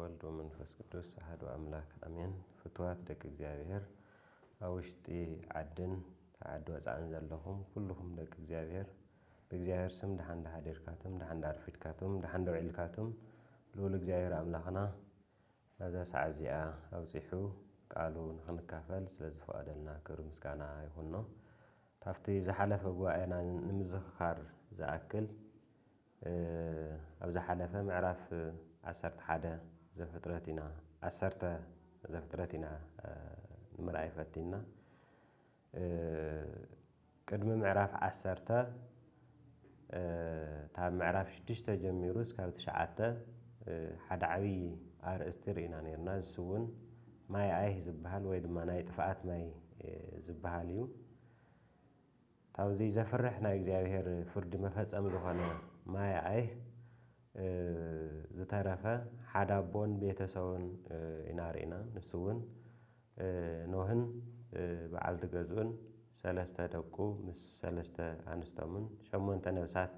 ወልድ ወመንፈስ ቅዱስ አሐዱ አምላክ አሜን። ፍቱዋት ደቂ እግዚአብሔር አውሽጢ ዓድን ተዓድ ወፃእን ዘለኹም ኩልኩም ደቂ እግዚአብሔር በእግዚአብሔር ስም ደሓን ዳሓደርካቱም ደሓን ዳርፊድካቱም ደሓን ደውዒልካቱም ልዑል እግዚአብሔር አምላኽና ናዛ ሰዓት እዚኣ ኣውፂሑ ቃሉ ንኽንካፈል ስለዝፈቐደልና ክብሪ ምስጋና ይኹኖ። ታፍቲ ዝሓለፈ ጉባኤና ንምዝኽኻር ዝኣክል ኣብ ዝሓለፈ ምዕራፍ 11 ዘፍጥረት ኢና 10 ዘፍጥረት ኢና ንምርኣይ ፈቲና ቅድሚ ምዕራፍ 10 ታብ ምዕራፍ 6 ጀሚሩ እስካብ 9 ሓደ ዓብዪ ኣርእስቲ ርኢና ነርና። ንሱ እውን ማይ ኣይህ ዝበሃል ወይ ድማ ናይ ጥፍኣት ማይ ዝበሃል እዩ። ታብዚ ዘፍርሕ ናይ እግዚአብሔር ፍርዲ መፈጸም ዝኾነ ማይ ኣይህ ዝተረፈ ሓደ ኣቦን ቤተሰቡን ኢና ርኢና። ንሱ እውን ኖህን በዓልቲ ገዝኡን 3 ደቁ ምስ 3 ኣንስቶምን 8 ነብሳት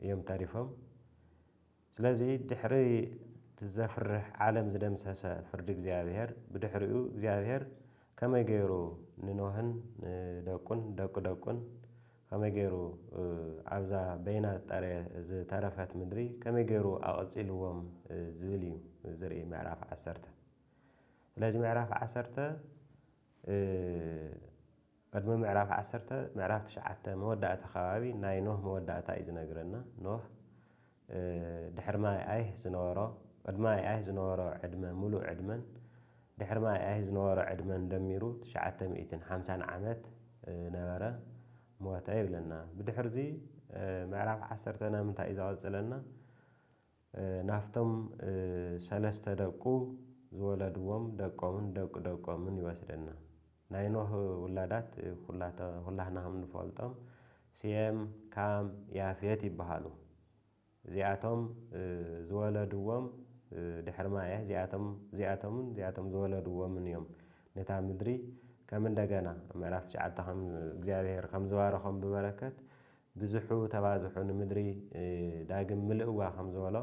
እዮም ተሪፎም። ስለዚ ድሕሪ ዘፍርሕ ዓለም ዝደምሰሰ ፍርዲ እግዚአብሔር ብድሕሪኡ እግዚአብሔር ከመይ ገይሩ ንኖህን ደቁን ደቁን ከመይ ገይሩ ኣብዛ በይና ዝተረፈት ምድሪ ከመይ ገይሩ ኣቐፂልዎም ዝብል እዩ ዝርኢ ምዕራፍ 10። ስለዚ ምዕራፍ 10 ቅድሚ ምዕራፍ 10 ምዕራፍ 9 መወዳእታ ከባቢ ናይ ኖህ መወዳእታ እዩ ዝነግረና። ኖህ ድሕሪ ማይ ኣይህ ዝነበሮ ቅድሚ ማይ ኣይህ ዝነበሮ ዕድመ ሙሉእ ዕድመን ድሕሪ ማይ ኣይህ ዝነበሮ ዕድመን ደሚሩ 950 ዓመት ነበረ ሞተ ይብለና። ብድሕሪዚ ምዕራፍ 10 ንምንታይ እዩ ዘቕፅለና? ናፍቶም 3 ደቁ ዝወለድዎም ደቆምን ደቆምን ይወስደና። ናይ ኖህ ውላዳት ኩላህና ከም ንፈልጦም ሴም፣ ካም፣ ያፌት ይበሃሉ። እዚኣቶም ዝወለድዎም ድሕሪ ማይ ኣይህ እዚኣቶም ዝወለድዎምን እዮም ነታ ምድሪ ከም እንደገና ምዕራፍ 9 ከም እግዚአብሔር ከም ዝባረኾም ብበረከት ብዙሑ ተባዝሑ ንምድሪ ዳግም ምልእዋ ከም ዝበሎ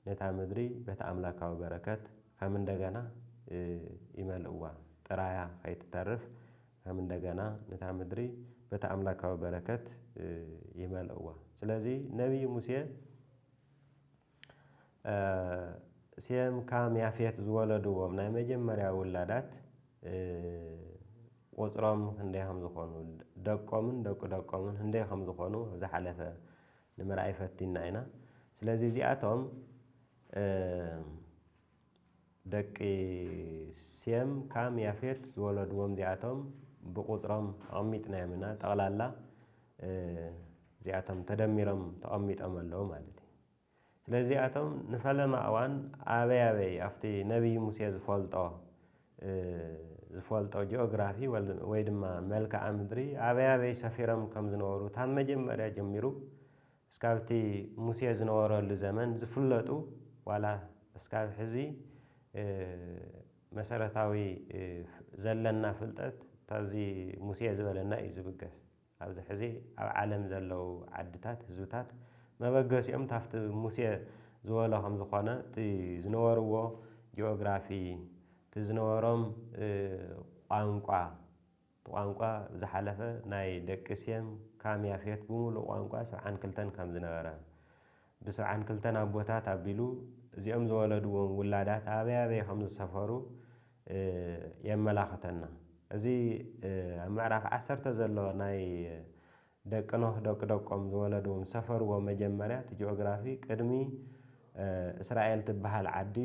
ነታ ምድሪ በቲ ኣምላካዊ በረከት ከም እንደገና ይመልእዋ ጥራያ ከይትተርፍ ከም እንደገና ነታ ምድሪ በቲ ኣምላካዊ በረከት ይመልእዋ። ስለዚ ነቢይ ሙሴ ሴም፣ ካም፣ ያፌት ዝወለድዎም ናይ መጀመርያ ውላዳት ቁፅሮም ክንደይ ከም ዝኾኑ ደቆምን ደቆምን ክንደይ ከም ዝኾኑ ዝሓለፈ ንምርኣይ ፈቲና ኢና። ስለዚ እዚኣቶም ደቂ ሴም፣ ካም፣ ያፌት ዝወለድዎም እዚኣቶም ብቁፅሮም ኣቐሚጥናዮም ኢና። ጠቕላላ እዚኣቶም ተደሚሮም ተቐሚጦም ኣለዉ ማለት እዩ። ስለዚ እዚኣቶም ንፈለማ እዋን ኣበይ ኣብቲ ነቢይ ሙሴ ዝፈልጦ ጂኦግራፊ ወይ ድማ መልክዓ ምድሪ ኣበይ ሰፊሮም ከም ዝነበሩ ካብ መጀመርያ ጀሚሩ እስካብቲ ሙሴ ዝነበረሉ ዘመን ዝፍለጡ ዋላ እስካብ ሕዚ መሰረታዊ ዘለና ፍልጠት ካብዚ ሙሴ ዝበለና እዩ ዝብገስ። ኣብዚ ሕዚ ኣብ ዓለም ዘለው ዓድታት ህዝብታት መበገሲኦም ታፍቲ ሙሴ ዝበሎ ከም ዝኾነ እቲ ዝነበርዎ ጂኦግራፊ እቲ ዝነበሮም ቋንቋ ዝሓለፈ ናይ ደቂ ሴም፣ ካም፣ ያፌት ብምሉእ ቋንቋ 72 ከም ዝነበረ ብ72 ኣቦታት ኣቢሉ እዚኦም ዝወለድዎም ውላዳት ኣበይ ከም ዝሰፈሩ የመላኽተና። እዚ ኣብ ምዕራፍ 10 ዘሎ ናይ ደቂ ኖህ ደቆም ዝወለድዎም ዝሰፈርዎ መጀመርያ እቲ ጂኦግራፊ ቅድሚ እስራኤል ትበሃል ዓዲ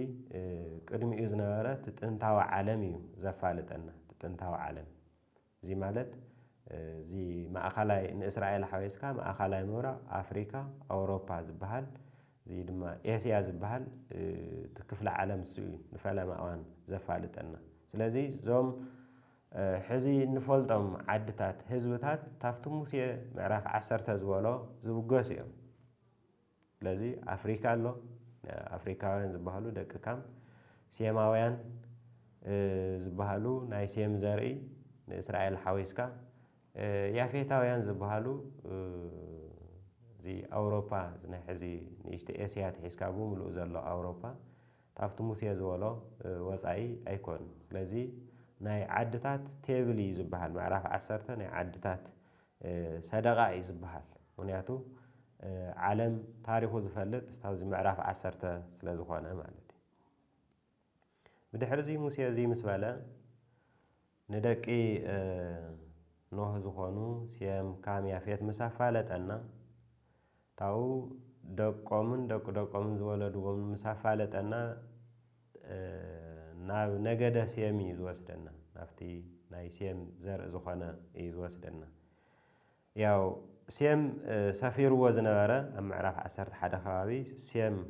ቅድሚኡ ዝነበረ ጥንታዊ ዓለም እዩ ዘፋልጠና። ጥንታዊ ዓለም እዚ ማለት እዚ ማእኸላይ ንእስራኤል ሓዊስካ ማእኸላይ ምብራቕ ኣፍሪካ፣ ኣውሮፓ ዝበሃል እዚ ድማ ኤስያ ዝበሃል እቲ ክፍለ ዓለም እሱ እዩ ንፈለማ እዋን ዘፋልጠና። ስለዚ እዞም ሕዚ ንፈልጦም ዓድታት ህዝብታት ታፍቲ ሙሴ ምዕራፍ 10 ዝበሎ ዝብገሱ እዮም። ስለዚ ኣፍሪካ ኣሎ፣ ኣፍሪካውያን ዝበሃሉ ደቂ ካም፣ ሴማውያን ዝበሃሉ ናይ ሴም ዘርኢ ንእስራኤል ሓዊስካ፣ ያፌታውያን ዝበሃሉ እዚ ኣውሮፓ ናይ ሕዚ ንእሽተይ ኤስያ ትሒዝካ ብምሉእ ዘሎ ኣውሮፓ تافت موسى زولو وصاي أيكون لذي ناي عدتات تيبلي زبحال معرف عسرته ناي عدتات صدقاء يزبحال ونياتو عالم تاريخه زفلت تاوز معرف عسرته سلازخوانا مالتي بدحر زي موسى زي مسبالا ندقي نوح زخونو سيام كام يافيت مسافالت أنا تاو دقومن زولدوهم مسافالت أنا ناب نجد سيامي زوسدنا نفتي ناي سيام زرع زخانة يزوسدنا ياو سيام سفير وزنوارة أم عرف عسرت حدا خوابي سيام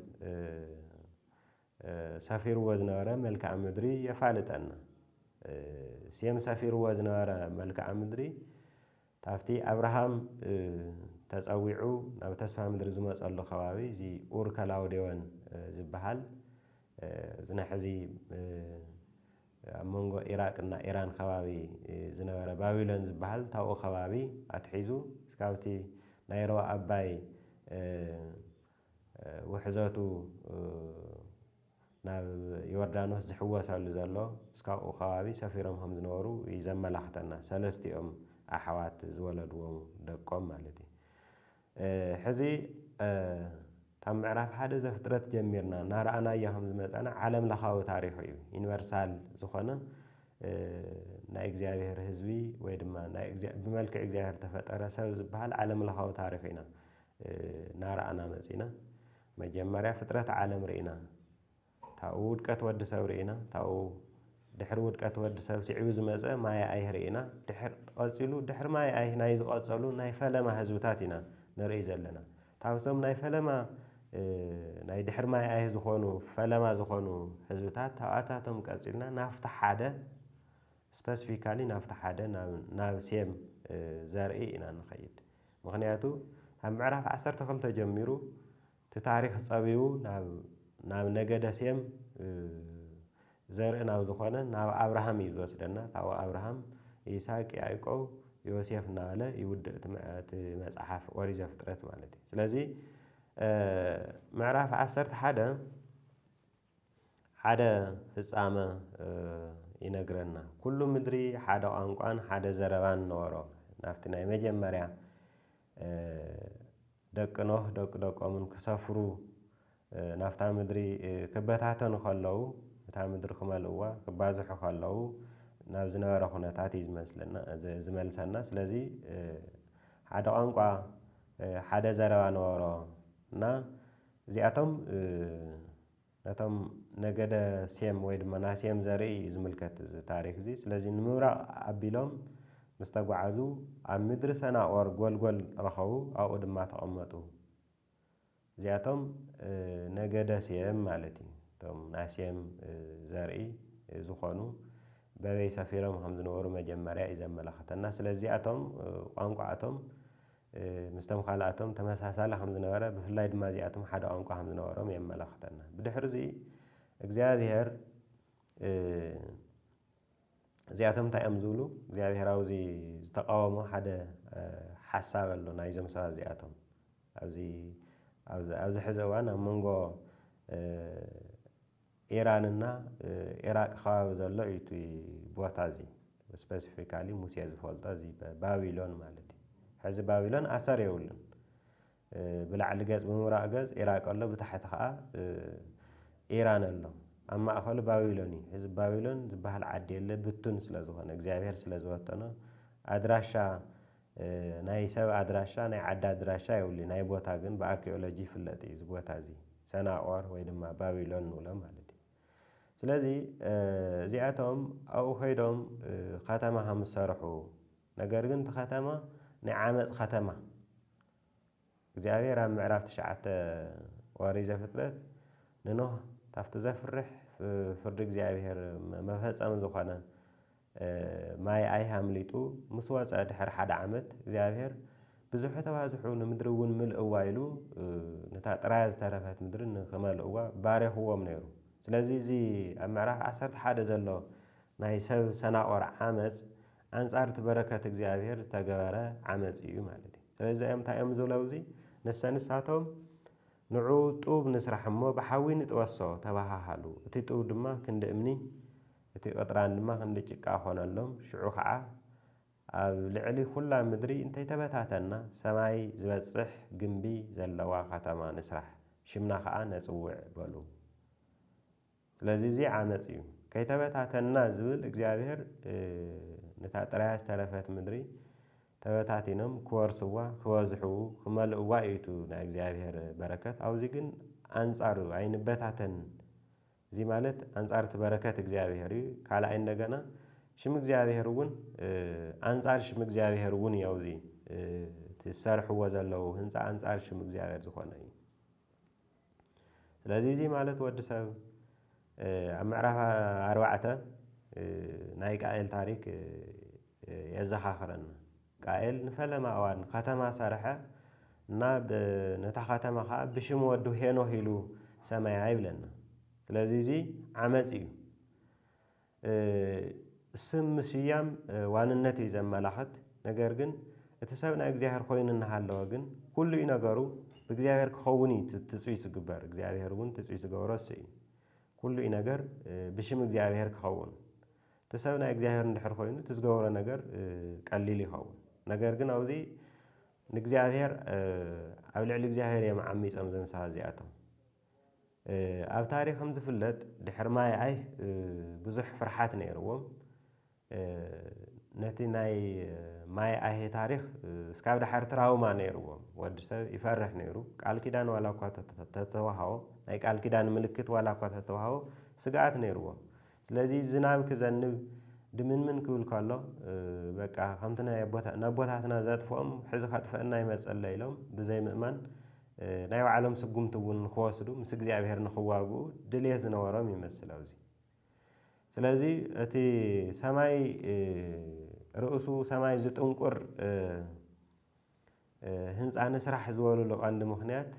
سفير وزنوارة ملك عمدري يفعلت أنا سيام سفير وزنوارة ملك عمدري تافتي أبراهام تسأويعو ناب تسفى مدر زمس الله خوابي زي أور كلاوديوان زبحال زنا حزي مونغو إيراق نا إيران خوابي زنوارة بابلون زبحال تاو خوابي أتحيزو سكاوتي نايرو أباي وحزاتو ناب يوردانوس زحواس على زالو سكاو خوابي سفيرهم هم زنورو يزملختنا سلستيهم أحوات زولدوهم دقوم مالتي حزي تام معرف حدا زفترت جميرنا نار أنا يهم زمزانا عالم لخاو تاريخي يونيفرسال زخنا نا إجزاهير حزبي ويدما نا بملك إجزاهير تفتر سوز بحال عالم لخاو تاريخنا نار أنا مزينا مجمرة فترة عالم رئينا تاود كتود سو رئينا تاو دحر ود كتود سو سعيوز مزا ما أي رئينا دحر قصلو دحر ما أي نايز قصلو ناي فلما هزوتاتنا نرئي زلنا تاوسم ناي فلما ناي دحر ما أي زخونو فلما زخونو هزوتات تاواتاتهم قصلنا نفتح حدا سبيسيفيكالي نفتح حدا ناو سيم زرعي إنا نخيد مغنياتو هم عرف عسر تخل تجميرو تتاريخ صبيو ناو نجد سيم زرع ناو زخونا ناو أبراهام يزوسدنا تاو أبراهام إسحاق يعقوب يوسف ناله يود تمصحف وريزة فترة مالتي سلازي معرف عسرت حدا فصامة ينقرنا كل مدري حدا أنقان حدا زربان نورو نافتنا مجمريا دق نوح دق أمن كسافرو نافتا مدري كبتاتن خلو تا مدري خمالوا كبازح خلو ناب زنوارة خناتاتي زملسنا سلازي حدا أنقا حدا زربان نورو نا زياتهم نتم نجد سيم ويد منا سيم زري زملكت تاريخ زي سلازي نمورا أبيلهم مستقبع عزو عم مدرسنا أور قول رخو أو دما تقمطو زياتهم نجد سيم مالتي تم ناسيم زري زخانو بابي سفيرهم هم زنورو مجمرة إذا ملختنا سلازياتهم أنقعتهم مستمخالاتهم تمساسال هم زنورة بفلايد ما زياتهم حدا أنقع هم زنورهم يملختنا بدحر زي እግዚአብሔር زياتهم تأمزولو እግዚአብሔር أوزي تقاومه حدا حساب له نايزم سوا زياتهم أوزي حزوان منغو إيراننا إيراق خواب زلو يتوي بواتازي سبيسيفيكالي موسى زفولتازي بابلون مالتي حز بابلون أثر يولن بلعل جاز بموراء جاز إيراق الله بتحت خاء إيران الله أما أخول بابلوني حزب بابلون زبها العدي اللي بتون سلازوهن እግዚአብሔር سلازوهتنا أدراشا ناي سو أدراشا ناي عدا أدراشا يولي ناي بوتا جن بأركيولوجي فلتي زبوتا زي سناور ويدما بابلون ولا مالتي سلازي زياتهم أو خيدهم ختمة هم سرحو نجار جن ختمة نعمت ختمة እግዚአብሔር عم عرفت شعت واريزة فترة ننه تافت زفرح فرد እግዚአብሔር مفهصم زخانه ماي أي همليتو مسواص أدحر حد عمت እግዚአብሔር بزح توازحو نمدرون ملء وايلو نتا طراز ترفت مدرن خمالوا باريخ هو منيرو ስለዚህ زي أمعرف عسرت حدا زلو ناي سو سناور عمت أنصار تبركة እግዚአብሔር تجبره عمت إيو مالتي ስለዚህ أمتا أمزولوزي نساتهم نعو طوب نسرح مو بحاوين توسو تباهالو تي طوب دما كند امني تي قطران دما كند ጭቃ ሆነሎም ሽዑ ከዓ ኣብ ልዕሊ ኩላ ምድሪ እንታይ ተበታተና ሰማይ ዝበጽሕ ግንቢ ዘለዋ ከተማ ንስራሕ ሽምና ከዓ ነጽውዕ በሉ ስለዚ እዚ ዓመጽ እዩ ከይተበታተና ዝብል እግዚአብሔር ነታ ጥራያ ዝተረፈት ምድሪ ተበታቲኖም ክወርስዋ ክወዝሕው ክመልእዋ እዩ ናይ እግዚአብሔር በረከት ኣብዚ ግን አንጻሩ አይንበታተን እዚ ማለት አንጻር በረከት እግዚአብሔር እዩ ካልኣይ እንደገና ሽም እግዚአብሔር እውን አንጻር ሽም እግዚአብሔር እውን ያውዚ ተሰርሕዎ ዘለው ህንጻ አንጻር ሽም እግዚአብሔር ዝኾነ እዩ ስለዚህ እዚ ማለት ወዲ ሰብ ኣብ ምዕራፍ 4 ናይ ቃኤል ታሪክ የዘኻኽረና ቃኤል ንፈለማ እዋን ከተማ ሰርሐ እና ነታ ከተማ ከዓ ብሽም ወዱ ሄኖህ ኢሉ ሰማያ ይብለና ስለዚህ እዚ ዓመጽ እዩ ስም ስያም ዋንነት እዩ ዘመላኽት ነገር ግን እቲ ሰብ ናይ እግዚአብሔር ኮይኑ እናሃለወ ግን ኩሉ ነገሩ ብእግዚአብሔር ክኸውን ትጽዊት ዝግበር እግዚአብሔር እውን ትጽዊት ዝገብሮስ እዩ ኩሉ ነገር ብሽም እግዚአብሔር ክኸውን እቲ ሰብ ናይ እግዚአብሔር እንድሕር ኮይኑ ትዝገብሮ ነገር ቀሊል ይኸውን ነገር ግን ኣብዚ ንእግዚአብሔር ኣብ ልዕሊ እግዚአብሔር የመዓሚፆም ዘምሳ እዚኣቶም ኣብ ታሪክ ከም ዝፍለጥ ድሕሪ ማይ ኣይ ብዙሕ ፍርሓት ነይርዎም ነቲ ናይ ማይ ኣይ ታሪክ እስካብ ድሓር ትራውማ ነይርዎም ወዲ ሰብ ይፈርሕ ነይሩ ቃል ኪዳን ዋላ እኳ ተተዋሃቦ ናይ ቃል ኪዳን ምልክት ዋላ እኳ ተተዋሃቦ ስግኣት ነይርዎም ስለዚ ዝናብ ክዘንብ ድምንምን ክብል ከሎ በቃ ከምቲ ናይ ኣቦታትና ዘጥፍኦም ሕዚ ከጥፍአና ይመፀለ ኢሎም ብዘይ ምእማን ናይ ባዕሎም ስጉምቲ እውን ክወስዱ ምስ እግዚአብሔር ንኽዋግኡ ድልየት ዝነበሮም ይመስል ኣብዚ ስለዚ እቲ ሰማይ ርእሱ ሰማይ ዝጥንቁር ህንፃ ንስራሕ ዝበሉሉ ቀንዲ ምክንያት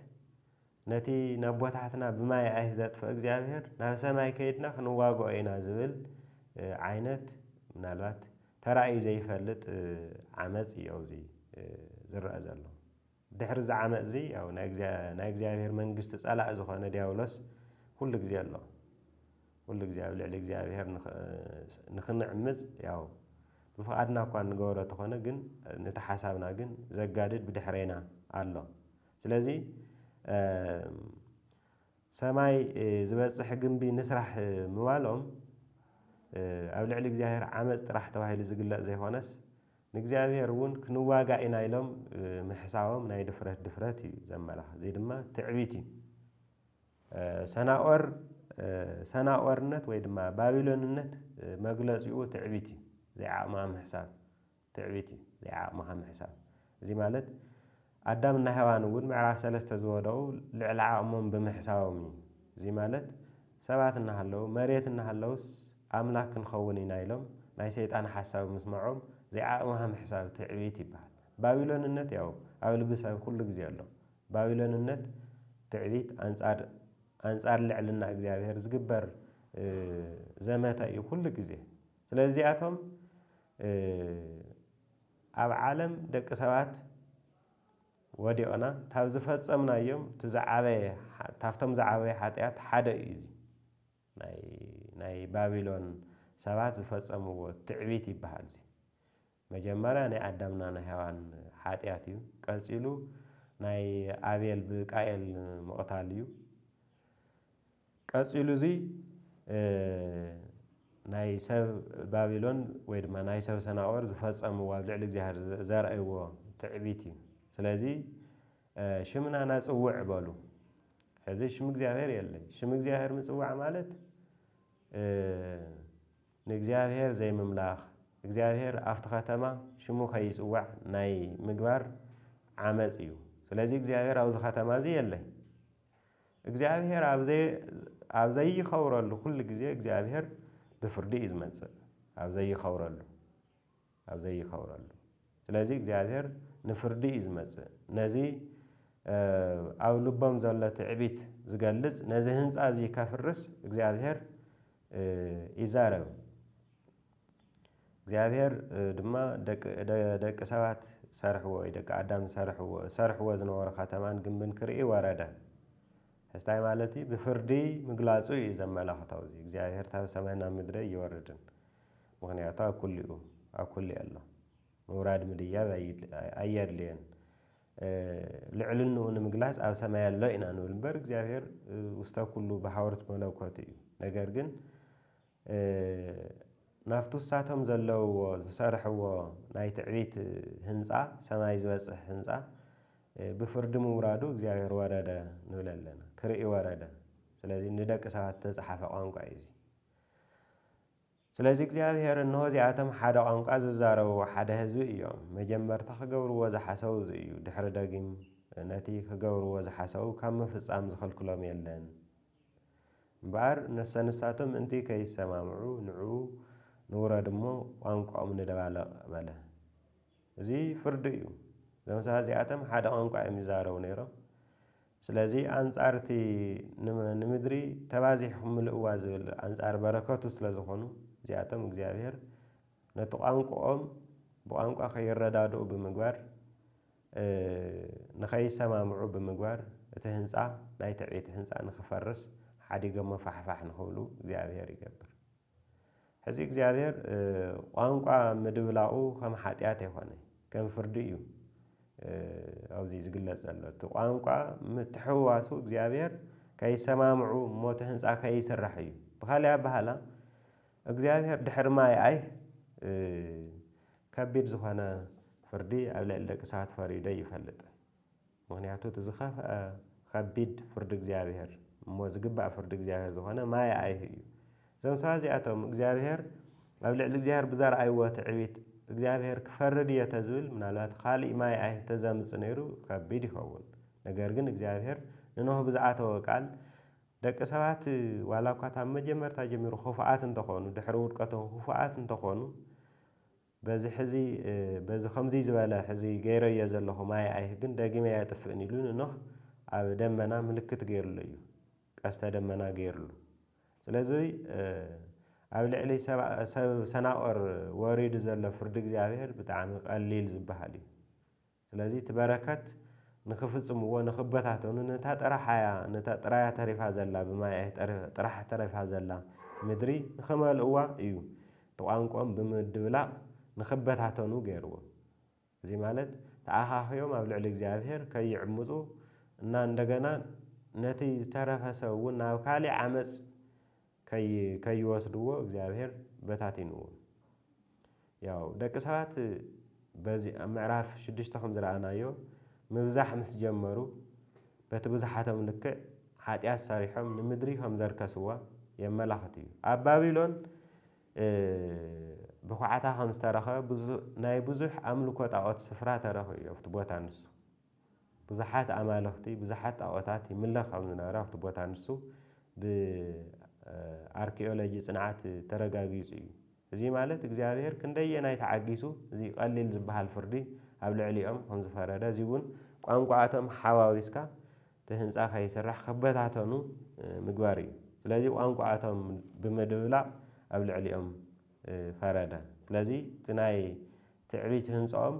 ነቲ ነቦታትና ብማይ ኣይ ዘጥፍእ እግዚአብሔር ናብ ሰማይ ከይድና ክንዋግኦ ኢና ዝብል ዓይነት ምናልባት ተራእዩ ዘይፈልጥ ዓመጽ እዩ ኣብዚ ዝረአ ዘሎ ድሕሪ እዚ ዓመጽ እዚ ያው ናይ እግዚአብሔር መንግስቲ ጸላእ ዝኾነ ዲያብሎስ ኩሉ ግዜ ኣሎ ኩሉ ግዜ ኣብ ልዕሊ እግዚአብሔር ንኽንዕምጽ ያው ብፍቃድና እኳ ንገብሮ ተኾነ ግን ነቲ ሓሳብና ግን ዘጋድድ ብድሕሬና ኣሎ ስለዚ ሰማይ ዝበጽሕ ግንቢ ንስራሕ ምባሎም ኣብ ልዕሊ እግዚአብሔር ዓመጽ ጥራሕ ተባሂሉ ዝግለጽ ዘይኾነስ ንእግዚአብሔር እውን ክንዋጋእ ኢና ኢሎም ምሕሳቦም ናይ ድፍረት እዩ ዘመላኽ እዚ ድማ ትዕቢት እዩ ሰናኦርነት ወይ ድማ ባቢሎንነት መግለፂኡ ትዕቢት እዩ ዘይዓቕምኻ ምሕሳብ ትዕቢት እዩ ዘይዓቕምኻ ምሕሳብ እዚ ማለት ኣዳምና ሔዋን እውን ምዕራፍ 3 ዝወደቑ ልዕሊ ዓቕሞም ብምሕሳቦም እዩ እዚ ማለት ሰባት እናሃለዉ መሬት እናሃለውስ ኣምላክ ክንኸውን ኢና ኢሎም ናይ ሰይጣን ሓሳብ ምስምዖም ዘይዓቕምኻ ምሕሳብ ትዕቢት ይበሃል ባቢሎንነት ያው ኣብ ልቢ ሰብ ኩሉ ግዜ ኣሎ ባቢሎንነት ትዕቢት ኣንጻር ልዕልና እግዚአብሔር ዝግበር ዘመተ እዩ ኩሉ ግዜ ስለዚኣቶም ኣብ ዓለም ደቂ ሰባት ወዲቕና ታብ ዝፈጸምናዮም ታብቶም ዝዓበየ ሓጢኣት ሓደ እዩ ናይ ባቢሎን ሰባት ዝፈጸምዎ ትዕቢት ይበሃል እዚ መጀመርያ ናይ ኣዳምና ናይ ሔዋን ሓጢኣት እዩ ቀፂሉ ናይ ኣቤል ብቃኤል ምቕታል እዩ ቀፂሉ እዚ ናይ ሰብ ባቢሎን ወይ ድማ ናይ ሰብ ሰናኦር ዝፈጸምዎ ኣብ ልዕሊ እግዚአብሔር ዘርአይዎ ትዕቢት እዩ ስለዚ ሽምና ናጽውዕ በሉ ሕዚ ሽም እግዚአብሔር የለን ሽም እግዚአብሔር ምጽዋዕ ማለት ንእግዚአብሔር ዘይምምላኽ እግዚአብሔር ኣብቲ ከተማ ሽሙ ከይጽዋዕ ናይ ምግባር ዓመጽ እዩ ስለዚ እግዚአብሔር ኣብዚ ከተማ እዚ የለን እግዚአብሔር ኣብ ዘይኸብረሉ ኩሉ ግዜ እግዚአብሔር ብፍርዲ እዩ ዝመጽእ ኣብ ዘይኸብረሉ ስለዚ እግዚአብሔር ንፍርዲ እዩ ዝመጽእ ነዚ ኣብ ልቦም ዘሎ ትዕቢት ዝገልጽ ነዚ ህንፃ እዚ ከፍርስ እግዚአብሔር ይዛረብ እግዚአብሔር ድማ ደቂ ሰባት ሰርሕዎ ወይ ደቂ ኣዳም ሰርሕዎ ዝነበረ ከተማን ግንብን ክርኢ ወረደ ሕስታይ ማለቲ ብፍርዲ ምግላጹ እዩ ዘመላኽታው እዚ እግዚኣብሔር ታብ ሰማይና ምድረ ይወርድን ምክንያቱ ኣብ ኩሉ ኣሎ ምውራድ ምድያብ ኣየድልየን ልዕልንኡ ንምግላጽ ኣብ ሰማይ ኣሎ ኢና ንብል እምበር እግዚኣብሔር ውስተ ኩሉ ብሓወርት መለኮት እዩ ነገር ግን ናብቲ ውሳቶም ዘለውዎ ዝሰርሕዎ ናይ ትዕቢት ህንፃ ሰማይ ዝበጽሕ ህንፃ ብፍርዲ ምውራዱ እግዚኣብሔር ወረደ ንብል ኣለና ክርኢ ወረደ ስለዚ ንደቂ ሰባት ተጻሓፈ ቋንቋ እዩ እዚ ስለዚ እግዚኣብሔር እንሆ እዚኣቶም ሓደ ቋንቋ ዝዛረቡ ሓደ ህዝቢ እዮም መጀመርታ ክገብርዎ ዝሓሰቡ እዚ እዩ ድሕሪ ደጊም ነቲ ክገብርዎ ዝሓሰቡ ካብ ምፍጻም ዝኸልክሎም የለን እምበኣር ንሳቶም ምእንቲ ከይሰማምዑ ንዕኡ ንውረድ እሞ ቋንቋኦም ንደባለቕ በለ እዚ ፍርዲ እዩ እዞም ሰባት እዚኣቶም ሓደ ቋንቋ እዮም ይዛረቡ ነይሮም ስለዚ ኣንጻር እቲ ንምድሪ ተባዚሕኩም ምልእዋ ዝብል ኣንጻር በረከቱ ስለ ዝኾኑ እዚኣቶም እግዚኣብሔር ነቲ ቋንቋኦም ብቋንቋ ከይረዳድኡ ብምግባር ንኸይሰማምዑ ብምግባር እቲ ህንፃ ናይ ትዕቢት ህንፃ ንኽፈርስ ሓዲጎም መፋሕፋሕ ንኽብሉ እግዚኣብሔር ይገብር ሕዚ እግዚኣብሔር ቋንቋ ምድብላቑ ከም ሓጢኣት ኣይኮነ ከም ፍርዲ እዩ ኣብዚ ዝግለጽ ዘሎ እቲ ቋንቋ ምትሕውዋሱ እግዚኣብሔር ከይሰማምዑ ሞተ ህንፃ ከይስራሕ እዩ ብኻልእ ኣባሃላ እግዚኣብሔር ድሕሪ ማይ ከቢድ ዝኾነ ፍርዲ ኣብ ልዕሊ ደቂ ሰባት ፈሪዱ ይፈልጥ ምክንያቱ እቲ ዝኸፍአ ከቢድ ፍርዲ እግዚኣብሔር እሞ ዝግባእ ፍርዲ እግዚኣብሔር ዝኾነ ማይ እዩ እዞም ሰባት እዚኣቶም እግዚኣብሔር ኣብ ልዕሊ እግዚኣብሔር ብዘርኣይዎ ትዕቢት እግዚኣብሔር ክፈርድ እየ ተዝብል ምናልባት ካሊእ ማይ ተዘምጽእ ነይሩ ከቢድ ይኸውን ነገር ግን እግዚኣብሔር ንኖህ ብዝኣተወ ቃል ደቂ ሰባት ዋላ እኳ ካብ መጀመርታ ጀሚሩ ክፉኣት እንተኾኑ ድሕሪ ውድቀቶም ክፉኣት እንተኾኑ በዚ ከምዚ ዝበለ ሕዚ ገይረዮ ዘለኹ ማይ ግን ደጊመ የጥፍእን ኢሉ ንኖህ ኣብ ደመና ምልክት ገይሩሉ እዩ ቀስተ ደመና ገይሩሉ ስለዚ ኣብ ልዕሊ ሰብ ሰናቆር ወሪዱ ዘሎ ፍርዲ እግዚኣብሔር ብጣዕሚ ቀሊል ዝበሃል እዩ ስለዚ እቲ በረከት ንክፍጽምዎ ንክበታተኑ ነታ ጥራያ ተሪፋ ዘላ ብማይ ጥራሕ ተሪፋ ዘላ ምድሪ ንኽመልእዋ እዩ ተቋንቆም ብምድብላቕ ንክበታተኑ ገይርዎ እዚ ማለት ተኣኻኽዮም ኣብ ልዕሊ እግዚኣብሔር ከይዕምፁ እና እንደገና ነቲ ዝተረፈ ሰብ እውን ናብ ካሊእ ዓመፅ ከይወስድዎ እግዚአብሔር በታቲንዎ ያው ደቂ ሰባት በዚ ምዕራፍ 6 ከም ዝረአናዮ ምብዛሕ ምስ ጀመሩ በቲ ብዙሓቶም ልክዕ ሓጢኣት ሰሪሖም ንምድሪ ከም ዘርከስዋ የመላኽት እዩ ኣብ ባቢሎን ብኳዕታ ከም ዝተረኸበ ናይ ብዙሕ ኣምልኮ ጣዖት ስፍራ ተረኺቡ እዩ ኣብቲ ቦታ ንሱ ብዙሓት ኣማልኽቲ ብዙሓት ጣዖታት ይምለኽ ከም ዝነበረ ኣብቲ ቦታ ንሱ ብኣርኪኦሎጂ ጽንዓት ተረጋጊጹ እዩ እዚ ማለት እግዚአብሔር ክንደየናይ ተዓጊሱ እዚ ቀሊል ዝበሃል ፍርዲ ኣብ ልዕሊኦም ከም ዝፈረደ እዚ እውን ቋንቋቶም ሓዋዊስካ ተህንፃ ከይስራሕ ከበታተኑ ምግባር እዩ ስለዚ ቋንቋቶም ብምድብላቕ ኣብ ልዕሊኦም ፈረደ ስለዚ እቲ ናይ ትዕቢት ህንፀኦም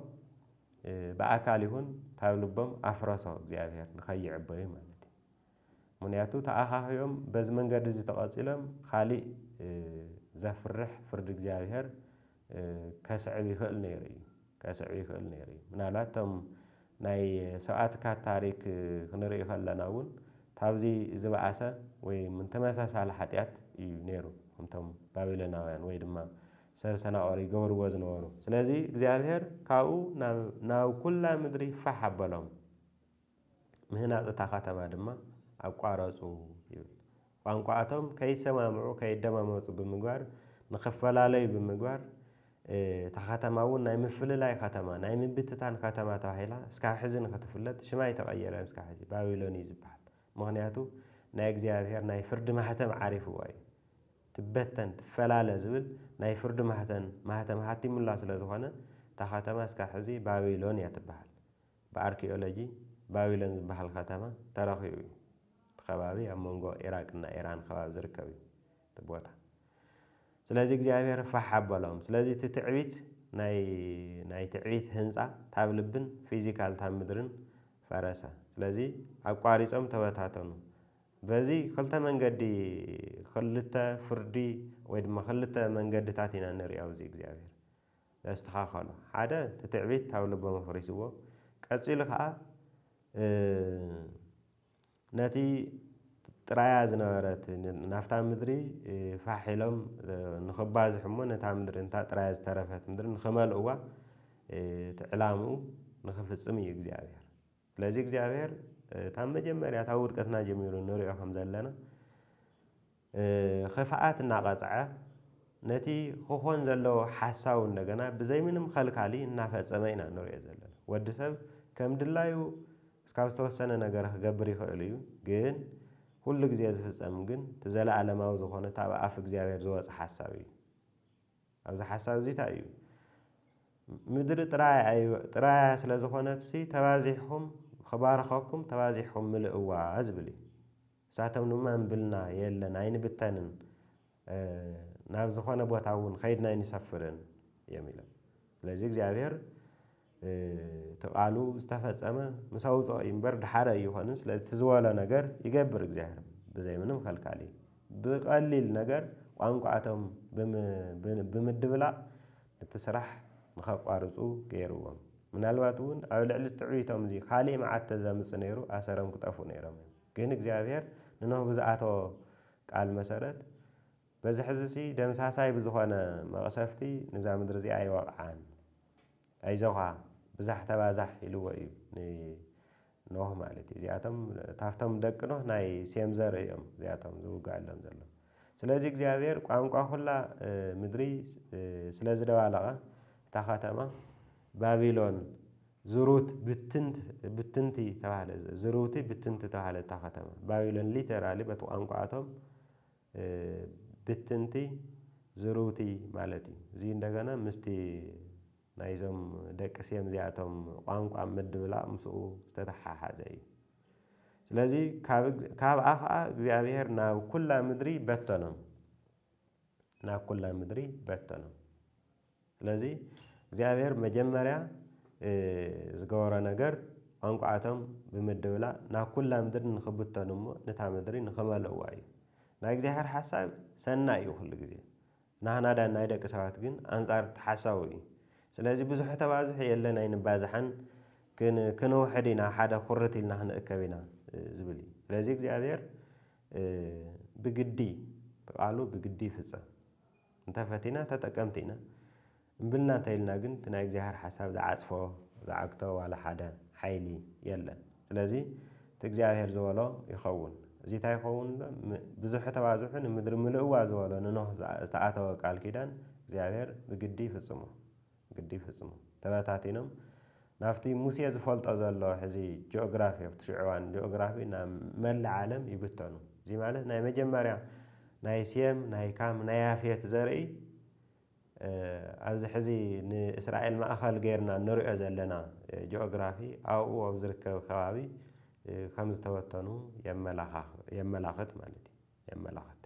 ብኣካል ይኹን ካብ ልቦም ኣፍረሶ እግዚአብሔር ንኸይዕበዩ ማለት እዩ ምክንያቱ ተኣኻኽዮም በዚ መንገዲ እዚ ተቐፂሎም ካሊእ ዘፍርሕ ፍርዲ እግዚአብሔር ከስዕብ ይኽእል ነይሩ እዩ ምናልባት እቶም ናይ ሰብኣትካ ታሪክ ክንርኢ ከለና እውን ካብዚ ዝበኣሰ ወይ ምን ተመሳሳሊ ሓጢኣት እዩ ነይሩ ከምቶም ባቢሎናውያን ወይ ድማ ሰብ ሰናቆር ይገብርዎ ዝነበሩ ስለዚ እግዚአብሔር ካብኡ ናብ ኩላ ምድሪ ፋሕ ኣበሎም ምህናፅ እታ ከተማ ድማ ኣቋረፁ ይብል ቋንቋቶም ከይሰማምዑ ከይደማመፁ ብምግባር ንኽፈላለዩ ብምግባር እታ ከተማ እውን ናይ ምፍልላይ ከተማ ናይ ምብትታን ከተማ ተባሂላ እስካብ ሕዚ ንኽትፍለጥ ሽማ ተቐየረ እስካብ ሕዚ ባቢሎን እዩ ዝበሃል ምክንያቱ ናይ እግዚአብሔር ናይ ፍርዲ ማህተም ዓሪፍዋ እዩ ትበተን ትፈላለ ዝብል ናይ ፍርዲ ማህተም ሃቲሙላ ስለ ዝኾነ እታ ከተማ እስካብ ሕዚ ባቢሎን እያ ትበሃል ብኣርኪኦሎጂ ባቢሎን ዝበሃል ከተማ ተረኺቡ እዩ ከባቢ ኣብ መንጎ ኢራቅና ኢራን ከባቢ ዝርከብ እዩ እቲ ቦታ ስለዚ እግዚአብሔር ፋሕ ኣበሎም ስለዚ እቲ ትዕቢት ናይ ትዕቢት ህንፃ ታብ ልብን ፊዚካል ታብ ምድርን ፈረሰ ስለዚ ኣቋሪፆም ተበታተኑ بزي خلتا منجدي خلتا فردي ويد ما خلتا منجد تاتينا نري أو زي إجابير استخاخله حدا تتعبيت تاول بمفريسوه كأصيل خا نتي ترايا زنورت نافتا مدري فاحلهم نخباز حمو نتا مدري نتا ترايا زترفت مدري نخمل هو تعلامو نخفصم يجابير لذي إجابير تام مجمريا تاور كتنا جميرو نوريو خمزة لنا خفاءات الناقصعة نتي خوخون زلو حساو نجنا بزي منهم خلقالي نافع سمينا نوريو زلنا ودسب كم دلايو سكاوستو السنة نجرح جبري خاليو جن كل جزيز في السام جن تزال على ما وزخونة تابع أفك زيادة زواج حساوي أو حساوي زي تايو مدر تراي سلا زخونة سي توازيحهم خبار خاكم توازيحهم ملء عزبلي ساعتهم نمان بلنا يلا ناين بتانن نابز خوانا بوتاون خيدنا ينسفرن يميلا لذيك زيابير تقالو استفاد أما مساوز ينبر دحارة يوهانس لتزوالا نجار يجبر زيابير بزي منهم خلق عليه بقليل نجار وانقعتهم بمدبلا تسرح نخاف عرضو كيروهم من الوقتون أو العلة تعويتهم زي خالي مع التزامن سنيرو أسرهم كتافو نيرهم كينك زيابير لأنه بزعاتو قال مسارات بزي حزسي دمساساي بزخوانا مغسفتي نزام درزي أي وقعان أي زوها بزح تبازح يلو إيو نوه مالتي زياتهم تافتهم دقنوه ناي سيمزر يوم زياتهم زوقع لهم زلو سلازيك زيابير قوانقوا خلا مدري سلاز دوالغا تاخاتما بابيلون زروت بتنتي تبعله زروتي بتنتي تبعله تاخاتما بابيلون ليترالي بتوانقعتهم بتنتي زروتي مالتي زي እንደገና مستي نايزم دك سيم زياتهم قانقع مدبلا مسو تتححزي ስለዚህ ካብ አኻ እግዚአብሔር ናብ ኩላ ምድሪ በተኖም ናብ ኩላ ምድሪ በተኖም ስለዚህ እግዚአብሔር መጀመሪያ ዝገበረ ነገር ቋንቋቶም በመደብላ ናብ ኩላ ምድሪ ንኽብተኖም ነታ ምድሪ ንኽመልእዋ እዩ ናይ እግዚአብሔር ሐሳብ ሰናይ እዩ ሁሉ ጊዜ ናህና ዳ ናይ ደቂ ሰባት ግን አንጻር ተሐሳቡ እዩ ስለዚህ ብዙሕ ተባዝሕ የለን ኣይንባዝሐን ክንውሕድ ኢና ሓደ ኩርት ኢልና ክንእከብ ኢና ዝብል እዩ ስለዚህ እግዚአብሔር ብግዲ ተቃሉ ብግዲ ይፍጸም እንተፈቲና ተጠቀምቲ ኢና እምብልና እንተኢልና ግን እቲ ናይ እግዚአብሔር ሓሳብ ዝዓጽፎ ዝዓግቶ ዋላ ሓደ ሓይሊ የለን ስለዚህ እቲ እግዚአብሔር ዝበሎ ይኸውን እዚ እንታይ ይኸውን ብዙሕ ተባዝሑ ንምድሪ ምልእዋ ዝበሎ ንኖህ ዝተኣተወ ቃል ኪዳን እግዚአብሔር ብግዲ ይፍጽሞ ተበታቲኖም ናፍቲ ሙሴ ዝፈልጦ ዘሎ ሕዚ ጂኦግራፊ ፍትሽዕዋን ጂኦግራፊ ናብ መላእ ዓለም ይብተኑ እዚ ማለት ናይ መጀመርያ ናይ ሴም ናይ ካም ናይ ያፌት ዘርኢ ኣብዚ ሕዚ ንእስራኤል ማእኸል ጌርና ንሪኦ ዘለና ጂኦግራፊ ኣብኡ ኣብ ዝርከብ ከባቢ ከም ዝተበተኑ የመላኽት ማለት እዩ የመላኽት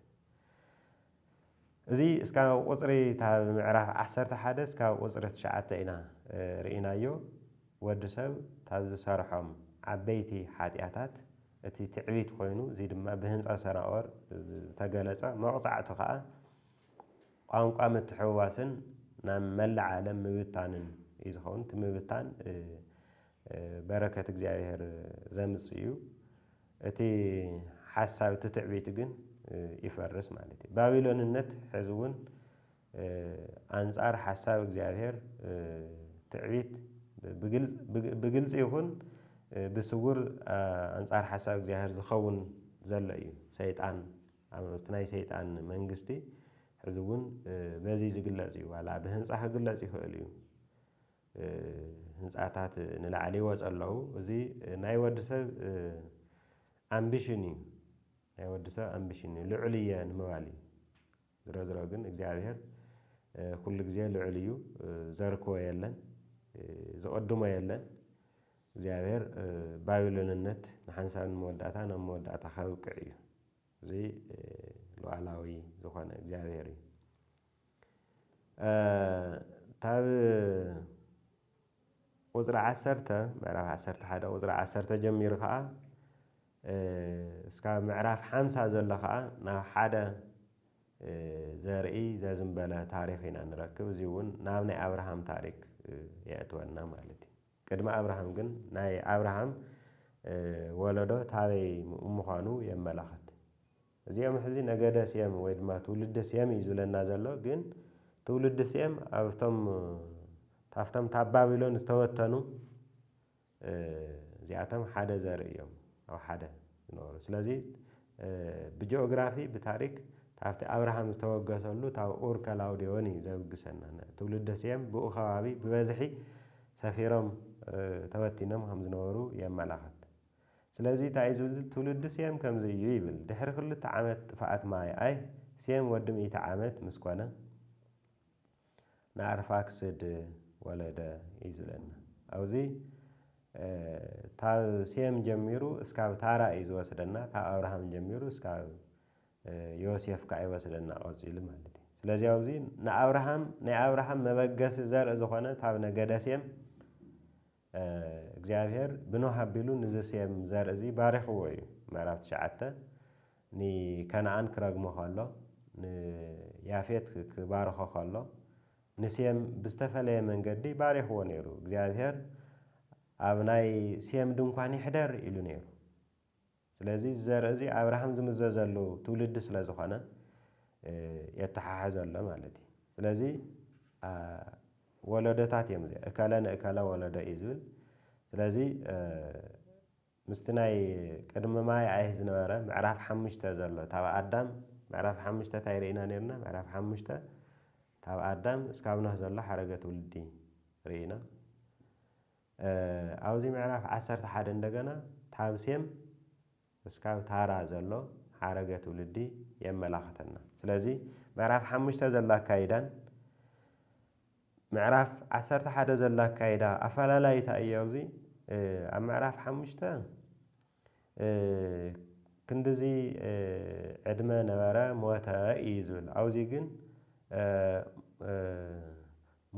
እዚ እስካብ ቁፅሪ ታብ ምዕራፍ 11 እስካብ ቁፅሪ 9 ኢና ርኢናዮ ወዲ ሰብ ታብ ዝሰርሖም ዓበይቲ ሓጢኣታት እቲ ትዕቢት ኮይኑ እዚ ድማ ብህንፃ ሰናኦር ዝተገለጸ መቕፃዕቱ ከዓ ቋንቋ ምትሕውዋስን ናብ መላእ ዓለም ምብታንን እዩ ዝኸውን እቲ ምብታን በረከት እግዚአብሔር ዘምጽእ እዩ እቲ ሓሳብ እቲ ትዕቢት ግን ይፈርስ ማለት እዩ ባቢሎንነት ሕዚ እውን አንጻር ሓሳብ እግዚአብሔር ትዕቢት بجلس يكون بسجور أنصار حساب جاهر زخون زلأي سيطان عملتناي سيطان منجستي حزبون بزيز جلازي ولا بهن صح جلازي خاليو هنساعات نلعلي واسأله زي ناي ودسه ambitionي ناي ودسه ambitionي لعليا نموالي زرازراجن إجابير كل جزء لعليو زركو يلن زقدمه يلن እግዚአብሔር ባቢሎንነት ንሓንሳብን መወዳእታ ናብ መወዳእታ ከውቅዕ እዩ እዚ ሉዓላዊ ዝኾነ እግዚአብሔር እዩ ታብ ቁፅሪ 10 ምዕራፍ 11 ቁፅሪ 10 ጀሚሩ ከዓ እስካብ ምዕራፍ 50 ዘሎ ከዓ ናብ ሓደ ዘርኢ ዘዝንበለ ታሪክ ኢና ንረክብ እዚ እውን ናብ ናይ አብርሃም ታሪክ የእትወና ማለት እዩ ቅድሚ አብርሃም ግን ናይ አብርሃም ወለዶ ታበይ ምዃኑ የመላኽት እዚኦም ሕዚ ነገደ ሴም ወይ ድማ ትውልደ ሴም እዩ ዝብለና ዘሎ ግን ትውልደ ሴም ካብቶም ካብ ባቢሎን ዝተወተኑ እዚኣቶም ሓደ ዘርኢ እዮም ኣብ ሓደ ዝነበሩ ስለዚ ብጂኦግራፊ ብታሪክ ካብቲ አብርሃም ዝተወገሰሉ ካብ ኡር ከላውዴዎን እዩ ዘብግሰና ትውልደ ሴም ብኡ ከባቢ ብበዝሒ ሰፊሮም ተበቲኖም ከም ዝነበሩ የመላኽት ስለዚ እንታይ እዩ ዝብል ትውልዲ ሴም ከምዚ እዩ ይብል ድሕሪ 2 ዓመት ጥፍኣት ማይ ሴም ወዲ 100 ዓመት ምስ ኮነ ንአርፋክስድ ወለደ እዩ ዝብለና ኣብዚ ካብ ሴም ጀሚሩ እስካብ ታራ እዩ ዝወስደና ካብ አብርሃም ጀሚሩ እስካብ ዮሴፍ ከዓ ይወስደና ቀፂሉ ማለት እዩ ስለዚ ኣብዚ ናይ አብርሃም መበገሲ ዘርኢ ዝኾነ ካብ ነገደ ሴም እግዚአብሔር ብኖህ አቢሉ ንዚ ሴም ዘርኢ እዚ ባሪኽዎ እዩ ምዕራፍ 9 ንከነዓን ክረግሞ ከሎ ንያፌት ክባርኾ ከሎ ንሴም ብዝተፈለየ መንገዲ ባሪኽዎ ነይሩ እግዚአብሔር ኣብ ናይ ሴም ድንኳን ይሕደር ኢሉ ነይሩ ስለዚ ዘርኢ እዚ አብርሃም ዝምዘዘሉ ትውልዲ ስለ ዝኾነ የተሓሓዘሎ ማለት እዩ ስለዚ ወለዶታት እዮም እዚኣ እከለ ንእከለ ወለዶ እዩ ዝብል ስለዚ ምስቲ ናይ ቅድሚ ማይ አይህ ዝነበረ ምዕራፍ 5 ዘሎ ታብ አዳም ምዕራፍ 5 እንታይ ርኢና ነርና ምዕራፍ 5 ታብ አዳም እስካብ ኖህ ዘሎ ሓረገ ትውልዲ ርኢና ኣብዚ ምዕራፍ 11 እንደገና ታብ ሴም እስካብ ታራ ዘሎ ሓረገ ትውልዲ የመላኽተና ስለዚ ምዕራፍ 5 ዘሎ አካይዳን ምዕራፍ 11 ዘሎ አካይዳ ኣፈላላይታ እዩ ኣብዚ ኣብ ምዕራፍ 5 ክንዲዚ ዕድመ ነበረ ሞተ እዩ ዝብል ኣብዚ ግን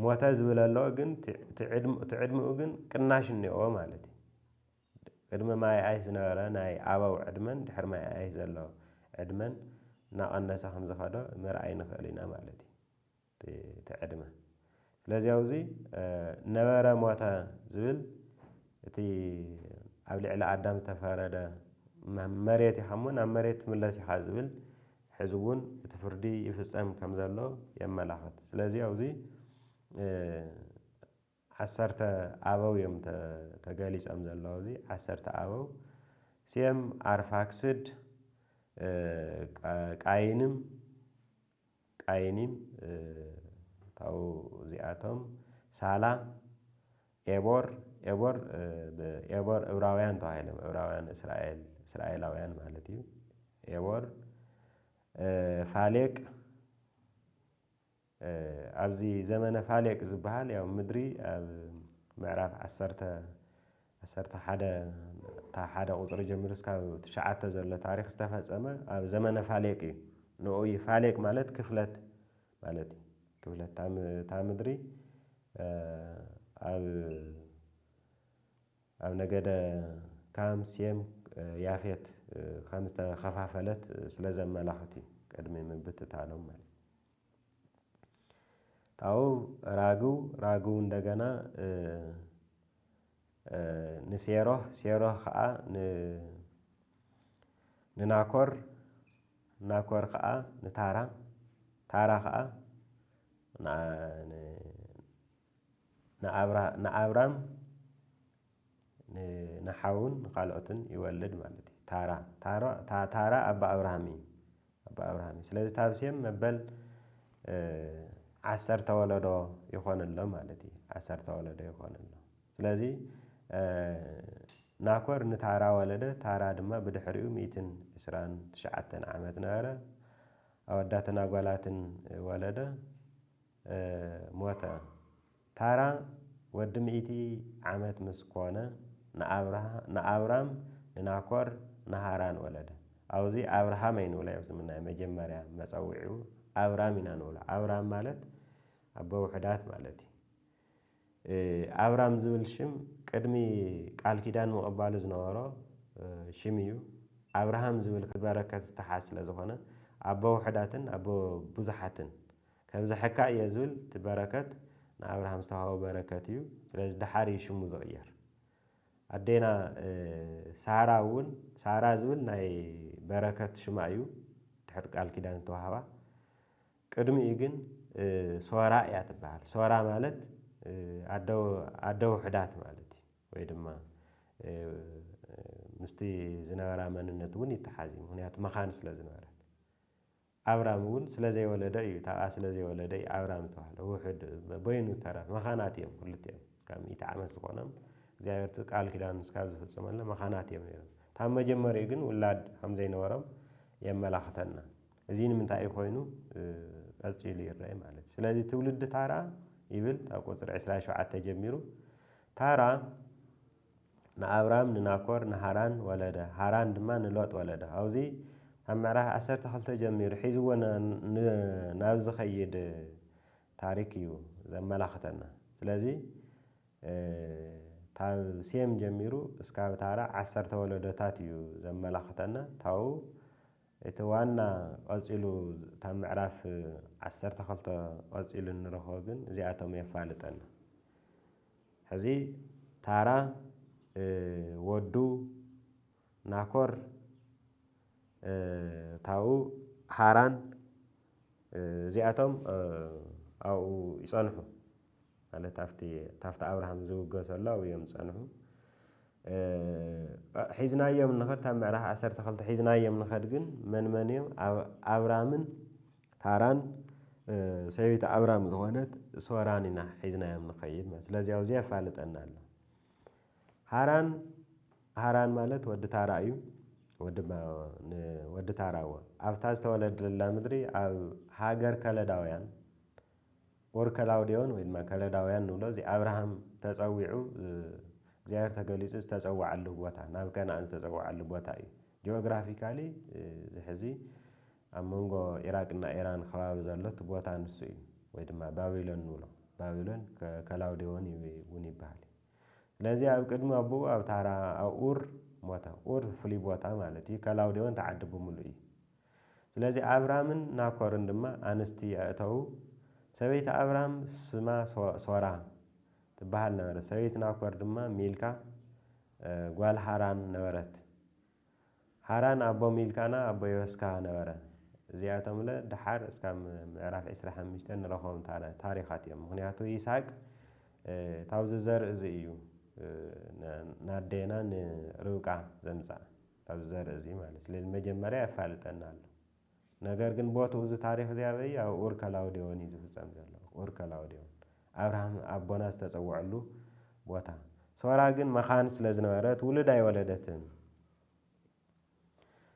ሞተ ዝብለሎ ግን እቲ ዕድምኡ ግን ቅናሽ እኒኦ ማለት እዩ ቅድሚ ማይ አይህ ዝነበረ ናይ ኣበው ዕድመን ድሕሪ ማይ አይህ ዘሎ ዕድመን እናቐነሰ ከም ዝኸዶ ምርኣይ ንኽእል ኢና ማለት እዩ እቲ ዕድመ ስለዚ ኣብዚ ነበረ ሞተ ዝብል እቲ ኣብ ልዕሊ ኣዳም ዝተፈረደ መሬት ኢኻ እሞ ናብ መሬት ትምለስ ኢኻ ዝብል ሕዚ እውን እቲ ፍርዲ ይፍፀም ከም ዘሎ የመላኽት ስለዚ ኣብዚ 10 ኣበው እዮም ተገሊፆም ዘለዉ እዚ 10 ኣበው ሴም ኣርፋክስድ ቃይንም ታው እዚኣቶም ሳላ ኤቦር ዕብራውያን ተባሂሎም ዕብራውያን እስራኤላውያን ማለት እዩ ኤቦር ፋሌቅ ኣብዚ ዘመነ ፋሌቅ ዝበሃል ያው ምድሪ ኣብ ምዕራፍ 11 ሓደ ቁፅሪ ጀሚሩ እስካብ 9 ዘሎ ታሪክ ዝተፈፀመ ኣብ ዘመነ ፋሌቅ እዩ ንኡ ፋሌቅ ማለት ክፍለት ማለት እዩ ክፍለት እታ ምድሪ ኣብ ነገደ ካም ሴም ያፌት ከም ዝተኸፋፈለት ስለ ዘመላኽት እዩ ቅድሚ ምብትታሎም ማለት ታው ራጉ እንደገና ንሴሮህ ከዓ ንናኮር ከዓ ንታራ ከዓ ንአብራም ንሓውን ንኻልኦትን ይወልድ ማለት እዩ ታራ ኣባ አብርሃም እዩ ስለዚ ታብ ሴም መበል 10 ወለዶ ይኾንሎ ማለት እዩ 10 ወለዶ ይኾንሎ ስለዚ ናኮር ንታራ ወለደ ታራ ድማ ብድሕሪኡ 129 ዓመት ነበረ ኣወዳትን ኣጓላትን ወለደ ሞተ ታራ ወዲ 100 ዓመት ምስ ኮነ ንአብራም ንናኮር ንሃራን ወለደ ኣብዚ አብርሃም አይንብሎ ናይ መጀመርያ መፀውዒኡ አብራም ኢና ንብሎ አብራም ማለት ኣቦ ውሕዳት ማለት እዩ አብራም ዝብል ሽም ቅድሚ ቃል ኪዳን ምቕባሉ ዝነበሮ ሽምዩ አብርሃም ዝብል ክበረከት ዝተሓስ ስለ ዝኾነ ኣቦ ውሕዳትን ኣቦ ብዙሓትን ከብዝሐካ እየ ዝብል ትበረከት ንኣብርሃም ዝተዋህቦ በረከት እዩ ስለዚ ድሓር እዩ ሽሙ ዝቕየር ኣዴና ሳራ እውን ሳራ ዝብል ናይ በረከት ሽማ እዩ ድሕሪ ቃል ኪዳን ተዋህባ ቅድሚኡ ግን ሶራ እያ ትበሃል ሶራ ማለት ኣደ ውሕዳት ማለት እዩ ወይ ድማ ምስቲ ዝነበራ መንነት እውን ይተሓዝ እዩ ምክንያቱ መኻን ስለ ዝነበረት ኣብራም እውን ስለ ዘይወለደ እዩ ታብኣ ስለ ዘይወለደ እዩ ኣብራም ዝተባህለ ውሕድ በይኑ ዝተረፈ መኻናት እዮም ክልቲኦም ካብ 100 ዓመት ዝኾኖም እግዚኣብሔር ቃል ኪዳን እስካብ ዝፍፅመለ መኻናት እዮም ነይሮም ካብ መጀመሪኡ ግን ውላድ ከም ዘይነበሮም የመላኽተና እዚ ንምንታይ እዩ ኮይኑ ቀፂሉ ይረአ ማለት እዩ ስለዚ ትውልዲ ታራ ይብል ኣብ ቁፅሪ 27 ጀሚሩ ታራ ንኣብራም ንናኮር ንሃራን ወለደ ሃራን ድማ ንሎጥ ወለደ ኣብዚ ኣብ ምዕራፍ 12 ጀሚሩ ሒዝዎ ናብ ዝኸይድ ታሪክ እዩ ዘመላኽተና ስለዚ ካብ ሴም ጀሚሩ እስካብ ታራ 10 ወለዶታት እዩ ዘመላኽተና ታው እቲ ዋና ቀፂሉ ካብ ምዕራፍ 12 ቀፂሉ ንረኽቦ ግን እዚኣቶም የፋልጠና ሕዚ ታራ ወዱ ናኮር ታው ሃራን እዚኣቶም ኣብኡ ይጸንሑ ማለት ታፍቲ ኣብርሃም ዝውገሰሉ ኣብኡ እዮም ዝጸንሑ ሒዝናዮም ንኸድ ካብ ምዕራፍ 12 ሒዝናዮም ንኸድ ግን መን እዮም ኣብራምን ታራን ሰበይቲ ኣብራም ዝኾነት ሶራን ኢና ሒዝናዮም ንኸይድ ስለዚ ኣብዚ የፋልጠና ኣሎ ሃራን ማለት ወዲ ታራ እዩ ወዲ ታራ እዎ ኣብታ ዝተወለደላ ምድሪ ኣብ ሃገር ከለዳውያን ኡር ከላውዴዎን ወይ ድማ ከለዳውያን ንብሎ እዚ ኣብርሃም ተፀዊዑ እግዚኣብሔር ተገሊጹ ዝተፀዋዓሉ ቦታ ናብ ከነኣን ዝተፀዋዓሉ ቦታ እዩ ጂኦግራፊካሊ ዝሕዚ ኣብ መንጎ ኢራቅና ኢራን ከባቢ ዘሎ እቲ ቦታ ንሱ እዩ ወይ ድማ ባቢሎን ንብሎ ባቢሎን ከላውዴዎን እውን ይበሃል ስለዚ ኣብ ቅድሚ ኣቦኡ ኣብ ታራ ኣብ ኡር ሞተ ኡር ፍሉይ ቦታ ማለት እዩ ከላውዴዎን ተዓዲ ብምሉእ እዩ ስለዚ ኣብራምን ናኮርን ድማ ኣንስቲ ኣእተው ሰበይቲ ኣብራም ስማ ሶራ ትበሃል ነበረት ሰበይቲ ናኮር ድማ ሚልካ ጓል ሃራን ነበረት ሃራን ኣቦ ሚልካና ኣቦ ዮስካ ነበረ እዚኣቶም ለ ድሓር እስካብ ምዕራፍ 25 ንረኽቦም ታሪኻት እዮም ምክንያቱ ይስሐቅ ታብዚ ዘርኢ እዚ እዩ ናዴና ንርብቃ ዘምፃእ ታብዚ ዘርኢ እዚ ማለት ስለዚ መጀመርያ የፋልጠና ኣሎ ነገር ግን ቦቱ እዚ ታሪክ እዚ ኣበይ ኣብ ኡር ከላውዴዎን እዩ ዝፍፀም ዘሎ ኡር ከላውዴዎን ኣብርሃም ኣቦና ዝተፀውዐሉ ቦታ ሶራ ግን መኻን ስለ ዝነበረት ውሉድ ኣይወለደትን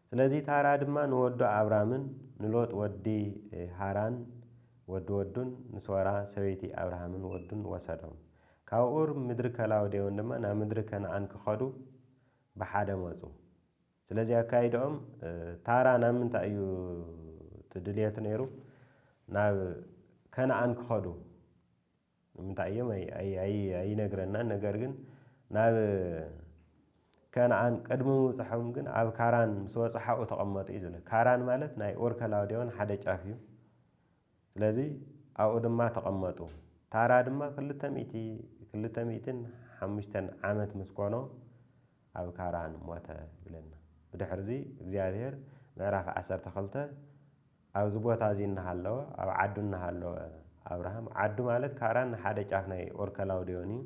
ስለዚ ታራ ድማ ንወዱ ኣብራምን ንሎጥ ወዲ ሃራን ወዱን ንሶራ ሰበይቲ ኣብርሃምን ወዱን ወሰዶም ካብ ኡር ምድሪ ከላውዴዎን ድማ ናብ ምድሪ ከነኣን ክኸዱ ብሓደ መፁ ስለዚ ኣካይዶኦም ታራ ናብ ምንታይ እዩ ትድልየቱ ነይሩ ናብ ከነኣን ክኸዱ ንምንታይ እዮም ኣይነግረናን ነገር ግን ናብ ከነኣን ቅድሚ ምብፅሖም ግን ኣብ ካራን ምስ በፅሓኡ ተቐመጡ እዩ ዝብለ ካራን ማለት ናይ ኡር ከላውዴዎን ሓደ ጫፍ እዩ ስለዚ ኣብኡ ድማ ተቐመጡ ታራ ድማ 205 ዓመት ምስ ኮኖ ኣብ ካራን ሞተ ይብለና ብድሕሪ እዚ እግዚኣብሔር ምዕራፍ 12 ኣብዚ ቦታ እዚ እናሃለወ ኣብ ዓዱ እናሃለወ ኣብርሃም ዓዱ ማለት ካራን ሓደ ጫፍ ናይ ኡር ከላውዴዎን እዩ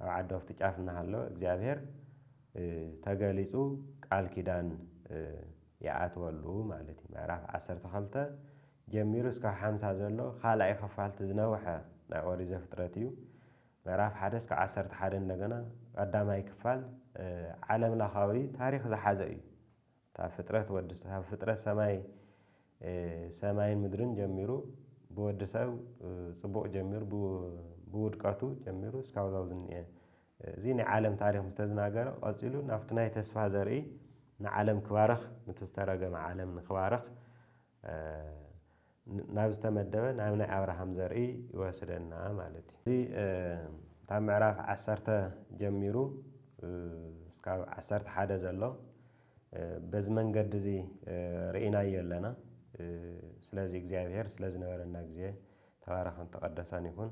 ኣብ ዓዱ ኣብቲ ጫፍ እናሃለወ እግዚኣብሔር ተገሊጹ ቃል ኪዳን ይኣትወሉ ማለት እዩ ምዕራፍ 12 ጀሚሩ እስካብ 50 ዘሎ ካልኣይ ክፋልቲ ዝነውሐ ናይ ኦሪት ዘፍጥረት እዩ ምዕራፍ 1 እስካብ 11 እንደገና ቀዳማይ ክፋል ዓለም ለኻዊ ታሪክ ዝሓዘ እዩ ካብ ፍጥረት ሰማይን ምድርን ጀሚሩ ብወዲ ሰብ ፅቡቕ ጀሚሩ ብውድቀቱ ጀሚሩ እስካብ ዛው ዝኒአ እዚ ናይ ዓለም ታሪክ ምስተዝናገረ ቀፂሉ ናብቲ ናይ ተስፋ ዘርኢ ንዓለም ክባረኽ ንተተረገመ ዓለም ንክባረኽ ናብ ዝተመደበ ናብ ናይ ኣብርሃም ዘርኢ ይወስደና ማለት እዩ እዚ ካብ ምዕራፍ 10 ጀሚሩ እስካብ 11 ዘሎ በዝመን ገድዚ ርኢና የለና ስለዚህ እግዚአብሔር ስለዚህ ነበርና ጊዜ ተባረከን ተቀደሰን ይሁን